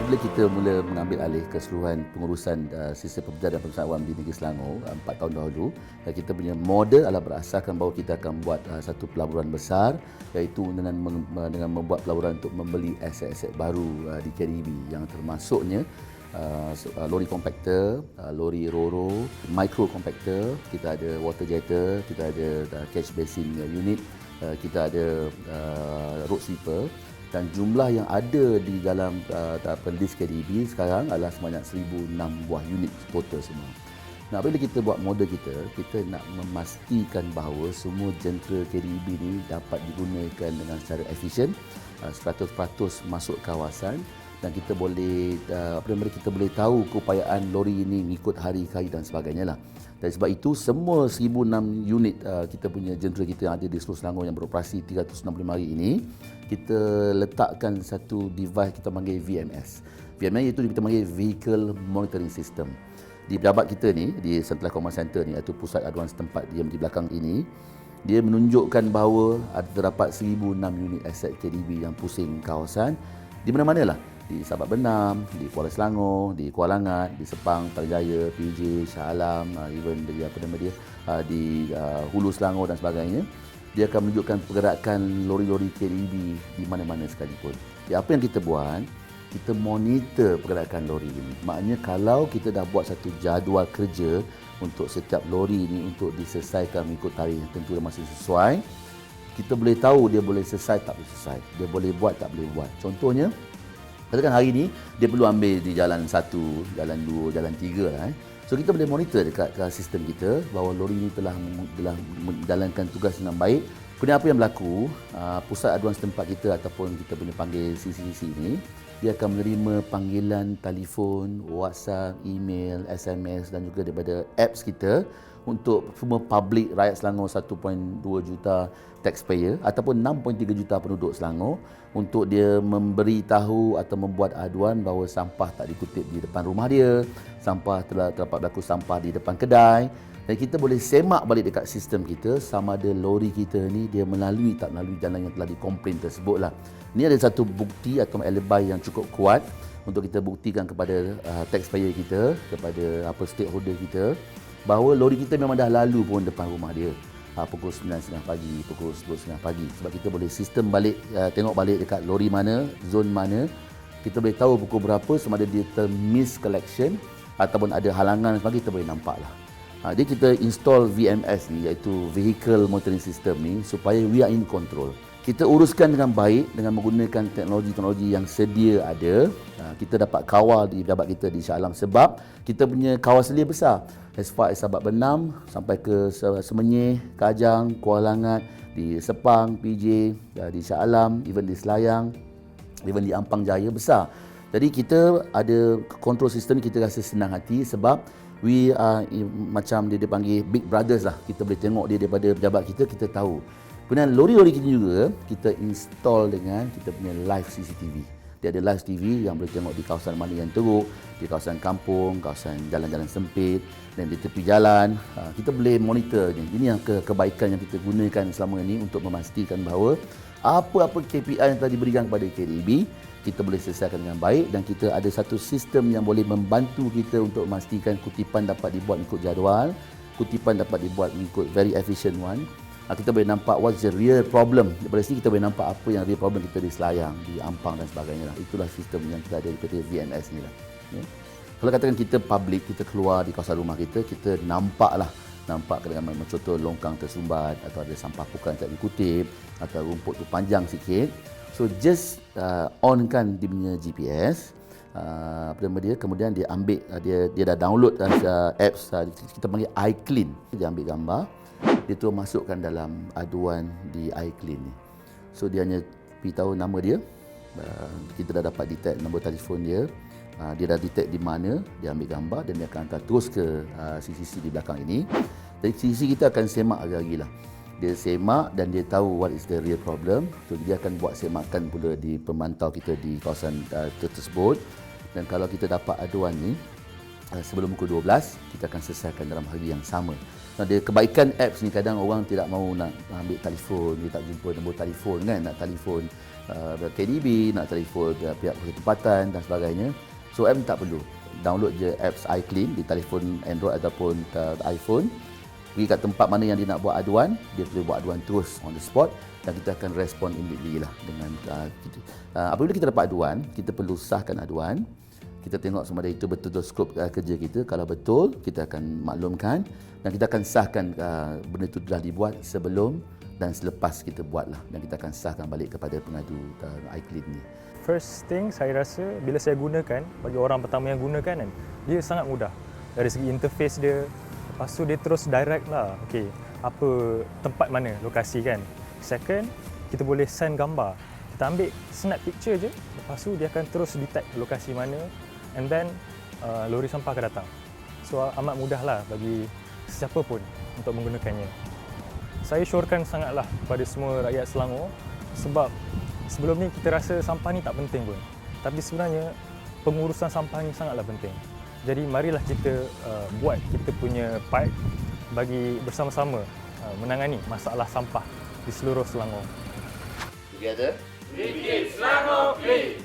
apabila kita mula mengambil alih keseluruhan pengurusan sistem pemberdayaan dan pengurusan awam di negeri Selangor 4 tahun dahulu, kita punya model adalah berasaskan bahawa kita akan buat satu pelaburan besar, iaitu dengan membuat pelaburan untuk membeli aset-aset baru di KDB yang termasuknya lori compactor, lori roro, micro compactor, kita ada water jetter, kita ada catch basin unit, kita ada road sweeper, dan jumlah yang ada di dalam list KDB sekarang adalah sebanyak 1,006 buah unit total semua. Nah, bila kita buat model kita nak memastikan bahawa semua jentera KDB ni dapat digunakan dengan secara efisien, 100% masuk kawasan, dan kita boleh kita boleh tahu keupayaan lori ini mengikut hari-hari dan sebagainya lah. Dan sebab itu semua 1,006 unit kita punya jentera kita yang ada di seluruh Selangor yang beroperasi 365 hari ini, kita letakkan satu device kita panggil VMS. VMS itu kita panggil Vehicle Monitoring System. Di pejabat kita ni, di Central Command Center ni, iaitu pusat aduan setempat yang di belakang ini, dia menunjukkan bahawa ada terdapat 1,006 unit aset KDB yang pusing kawasan di mana-mana lah. Di Sabak Benam, di Kuala Selangor, di Kuala Langat, di Sepang, Putrajaya, PJ, Shah Alam, even di Hulu Selangor dan sebagainya. Dia akan menunjukkan pergerakan lori-lori KDB di mana-mana sekalipun. Apa yang kita buat, kita monitor pergerakan lori ini. Maknanya kalau kita dah buat satu jadual kerja untuk setiap lori ini untuk diselesaikan mengikut tarikh yang tentu masih sesuai, kita boleh tahu dia boleh selesai tak boleh selesai, dia boleh buat tak boleh buat. Contohnya, katakan hari ini dia perlu ambil di jalan 1, jalan 2, jalan 3 lah. So kita boleh monitor dekat sistem kita bahawa lori ini telah menjalankan tugas dengan baik. Kemudian apa yang berlaku, pusat aduan setempat kita ataupun kita punya panggil CCCC ini, dia akan menerima panggilan telefon, WhatsApp, email, SMS dan juga daripada apps kita untuk semua public rakyat Selangor 1.2 juta taxpayer ataupun 6.3 juta penduduk Selangor untuk dia memberitahu atau membuat aduan bahawa sampah tak dikutip di depan rumah dia, sampah terdapat berlaku sampah di depan kedai, dan kita boleh semak balik dekat sistem kita sama ada lori kita ni dia melalui tak melalui jalan yang telah dikomplain tersebutlah. Ini ada satu bukti atau alibi yang cukup kuat untuk kita buktikan kepada taxpayer kita, kepada stakeholder kita bahawa lori kita memang dah lalu pun depan rumah dia pukul 9.30 pagi, pukul 10.30 pagi. Sebab kita boleh sistem balik, tengok balik dekat lori mana, zon mana, kita boleh tahu pukul berapa, sama ada dia miss collection ataupun ada halangan sebagainya, kita boleh nampak lah. Jadi kita install VMS ni, iaitu Vehicle Monitoring System ni, supaya we are in control. Kita uruskan dengan baik dengan menggunakan teknologi-teknologi yang sedia ada. Kita dapat kawal di pejabat kita di Shah Alam sebab kita punya kawal selia besar. As far as Sabak Benam sampai ke Semenyih, Kajang, Kuala Langat, di Sepang, PJ, di Shah Alam, even di Selayang, even di Ampang Jaya besar. Jadi kita ada control system, kita rasa senang hati sebab we are macam dia panggil big brothers lah. Kita boleh tengok dia daripada pejabat kita, kita tahu. Kemudian lori-lori kita juga kita install dengan kita punya live CCTV. Dia ada live TV yang boleh tengok di kawasan mana yang teruk, di kawasan kampung, kawasan jalan-jalan sempit dan di tepi jalan. Kita boleh monitor ni. Ini yang kebaikan yang kita gunakan selama ini untuk memastikan bahawa apa-apa KPI yang telah diberikan kepada KDB, kita boleh selesaikan dengan baik dan kita ada satu sistem yang boleh membantu kita untuk memastikan kutipan dapat dibuat mengikut jadual, kutipan dapat dibuat mengikut very efficient one. Kita boleh nampak what's the real problem. Daripada sini kita boleh nampak apa yang real problem kita di Selayang, di Ampang dan sebagainya lah. Itulah sistem yang kita ada daripada VMS ni lah. Ya. Kalau katakan kita public, kita keluar di kawasan rumah kita, kita nampak kadang-kadang contoh longkang tersumbat atau ada sampah pukan tak dikutip atau rumput tu panjang sikit. So just on kan dia punya GPS, kemudian dia ambil, dia dah download apps, kita panggil iClean. Dia ambil gambar, dia tu masukkan dalam aduan di iClean ni. So dia hanya beritahu nama dia, kita dah dapat detect nombor telefon dia, dia dah detect di mana, dia ambil gambar dan dia akan hantar terus ke CCC di belakang ini. Jadi CCC kita akan semak lagi lah. Dia semak dan dia tahu what is the real problem. So dia akan buat semakan pula di pemantau kita di kawasan tersebut. Dan kalau kita dapat aduan ni sebelum pukul 12, kita akan selesaikan dalam hari yang sama. Dia kebaikan apps ni, kadang orang tidak mahu nak ambil telefon, dia tak jumpa nombor telefon kan, nak telefon. KDB, nak telefon pihak ketempatan dan sebagainya. So tak perlu. Download je apps iClean di telefon Android ataupun iPhone. Pergi kat tempat mana yang dia nak buat aduan, dia boleh buat aduan terus on the spot dan kita akan respon immediately lah dengan apabila kita dapat aduan, kita perlu sahkan aduan. Kita tengok sama ada itu betul-betul skop kerja kita. Kalau betul, kita akan maklumkan dan kita akan sahkan benda itu telah dibuat sebelum dan selepas kita buat lah, dan kita akan sahkan balik kepada pengadu iClean ni. First thing saya rasa bila saya gunakan, bagi orang pertama yang gunakan kan, dia sangat mudah. Dari segi interface dia, lepas tu dia terus direct lah, okay, apa tempat mana, lokasi kan. Second, kita boleh send gambar. Kita ambil snap picture je, lepas tu dia akan terus detect lokasi mana and then lori sampah akan datang. So amat mudah lah bagi sesiapa pun untuk menggunakannya. Saya syorkan sangatlah kepada semua rakyat Selangor sebab sebelum ni kita rasa sampah ni tak penting pun. Tapi sebenarnya pengurusan sampah ni sangatlah penting. Jadi marilah kita buat kita punya part bagi bersama-sama menangani masalah sampah di seluruh Selangor. Together, we keep Selangor clean.